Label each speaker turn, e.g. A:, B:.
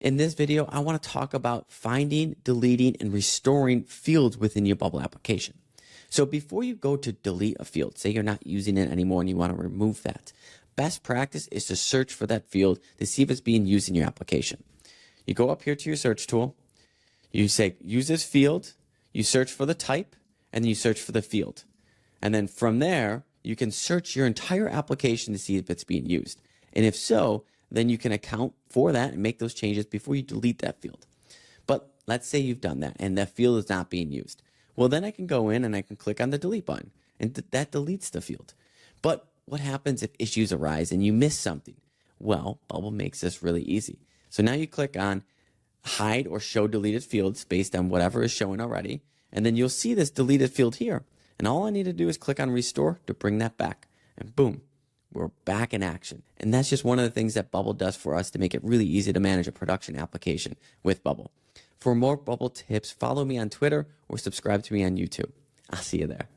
A: In this video, I want to talk about finding, deleting, and restoring fields within your Bubble application. So before you go to delete a field, say you're not using it anymore and you want to remove that, best practice is to search for that field to see if it's being used in your application. You go up here to your search tool, you say use this field, you search for the type, and then you search for the field. And then from there, you can search your entire application to see if it's being used. And if so, then you can account for that and make those changes before you delete that field. But let's say you've done that and that field is not being used. Well, then I can go in and I can click on the delete button and that deletes the field. But what happens if issues arise and you miss something? Well, Bubble makes this really easy. So now you click on hide or show deleted fields based on whatever is showing already. And then you'll see this deleted field here. And all I need to do is click on restore to bring that back. And boom, we're back in action. And that's just one of the things that Bubble does for us to make it really easy to manage a production application with Bubble. For more Bubble tips, follow me on Twitter or subscribe to me on YouTube. I'll see you there.